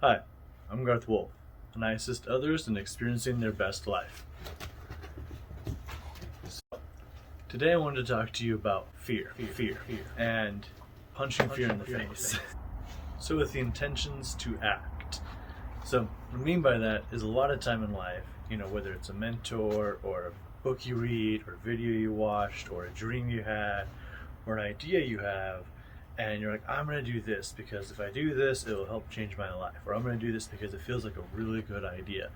Hi, I'm Garth and I assist others in experiencing their best life. So, today I wanted to talk to you about fear, and punching fear in the face. So with the intentions to act. So what I mean by that is a lot of time in life, whether it's a mentor or a book you read or a video you watched or a dream you had or an idea you have, and you're like, I'm going to do this because if I do this, it'll help change my life. Or I'm going to do this because it feels like a really good idea.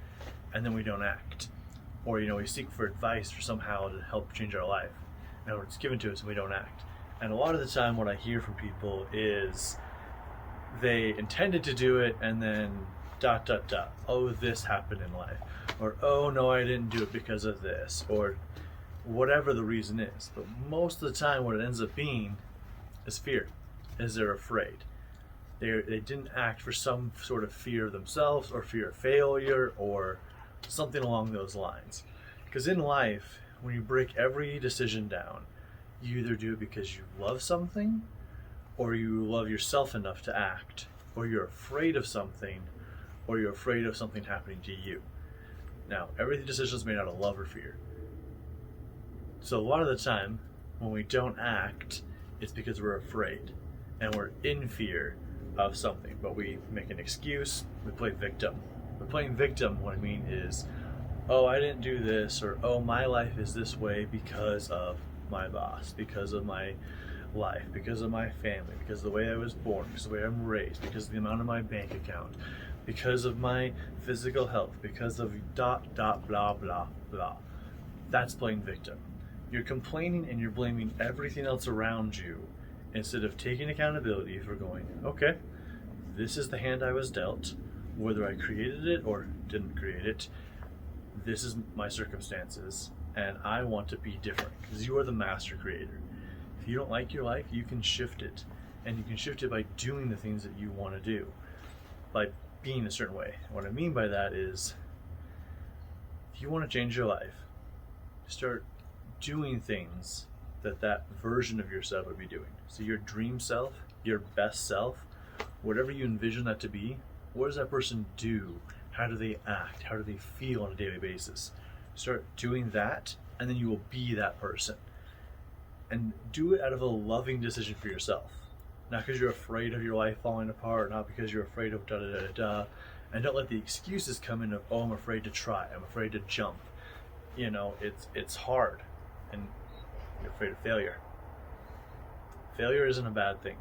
And then we don't act. Or, we seek for advice or somehow to help change our life. And it's given to us and we don't act. And a lot of the time what I hear from people is they intended to do it and then ... Oh, this happened in life. Or, oh, no, I didn't do it because of this. Or whatever the reason is. But most of the time what it ends up being is fear. Is they're afraid. They didn't act for some sort of fear of themselves or fear of failure or something along those lines. Because in life, when you break every decision down, you either do it because you love something or you love yourself enough to act, or you're afraid of something, or you're afraid of something happening to you. Now, every decision is made out of love or fear. So a lot of the time, when we don't act, it's because we're afraid and we're in fear of something, but we make an excuse, we play victim. But playing victim, what I mean is, oh, I didn't do this, or oh, my life is this way because of my boss, because of my life, because of my family, because of the way I was born, because of the way I'm raised, because of the amount of my bank account, because of my physical health, because of ... blah, blah, blah. That's playing victim. You're complaining and you're blaming everything else around you instead of taking accountability for going, okay, this is the hand I was dealt, whether I created it or didn't create it. This is my circumstances and I want to be different because you are the master creator. If you don't like your life, you can shift it, and you can shift it by doing the things that you want to do, by being a certain way. What I mean by that is, if you want to change your life, start doing things that version of yourself would be doing. So your dream self, your best self, whatever you envision that to be, what does that person do? How do they act? How do they feel on a daily basis? Start doing that, and then you will be that person. And do it out of a loving decision for yourself. Not because you're afraid of your life falling apart, not because you're afraid of And don't let the excuses come in of, oh, I'm afraid to try, I'm afraid to jump. It's hard, and you're afraid of failure. Failure isn't a bad thing.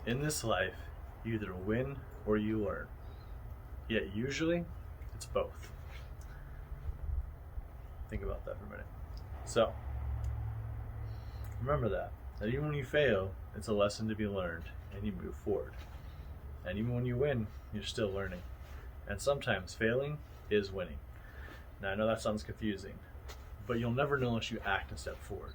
In this life, you either win or you learn. Yet usually, it's both. Think about that for a minute. So, remember that even when you fail, it's a lesson to be learned, and you move forward. And even when you win, you're still learning. And sometimes failing is winning. Now, I know that sounds confusing, but you'll never know unless you act and step forward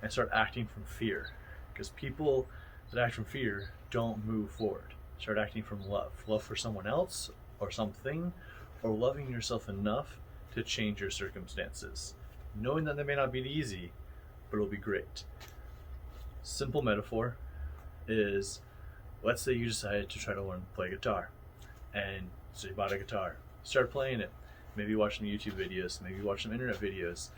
and start acting from fear. Because people that act from fear don't move forward. Start acting from love for someone else or something, or loving yourself enough to change your circumstances. Knowing that they may not be easy, but it'll be great. Simple metaphor is, let's say you decided to try to learn to play guitar. And so you bought a guitar, start playing it. Maybe watch some YouTube videos, maybe watch some internet videos.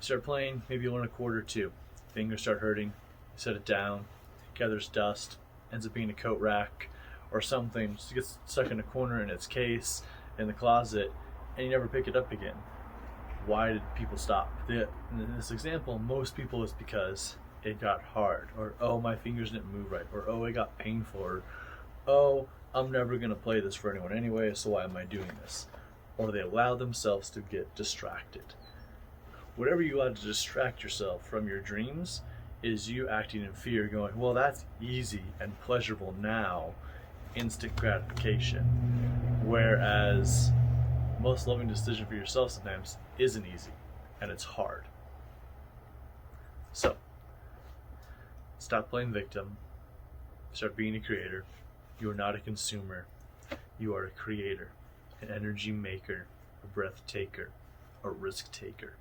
Start playing, maybe you learn a chord or two. Fingers start hurting, you set it down, it gathers dust, ends up being a coat rack or something, just gets stuck in a corner in its case in the closet, and you never pick it up again. Why did people stop? In this example, most people it's because it got hard, or oh, my fingers didn't move right, or oh, it got painful, or oh, I'm never going to play this for anyone anyway, so why am I doing this? Or they allow themselves to get distracted. Whatever you allow to distract yourself from your dreams is you acting in fear, going, well, that's easy and pleasurable now, instant gratification. Whereas most loving decision for yourself sometimes isn't easy, and it's hard. So, stop playing victim, start being a creator. You are not a consumer, you are a creator, an energy maker, a breath taker, a risk taker.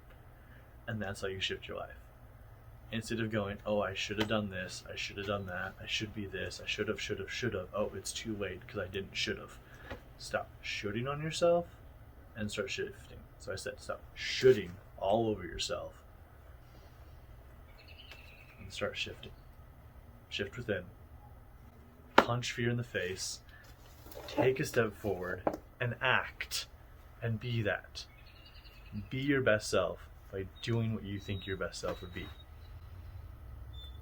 And that's how you shift your life. Instead of going, oh, I should have done this, I should have done that, I should be this, I should have, oh, it's too late because I didn't should have. stop shooting on yourself and start shifting. So I said stop shooting all over yourself and start shifting. Shift within. Punch fear in the face. Take a step forward and act and be that. Be your best self by doing what you think your best self would be.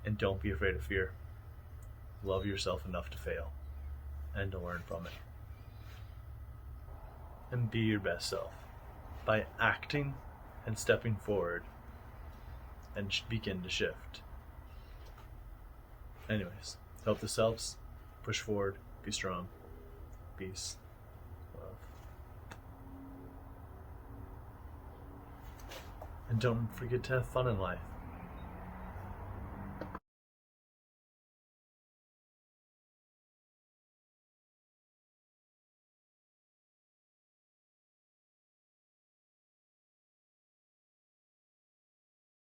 And don't be afraid of fear. Love yourself enough to fail and to learn from it. And be your best self by acting and stepping forward and begin to shift. Anyways, hope this helps. Push forward. Be strong. Peace. Love. And don't forget to have fun in life.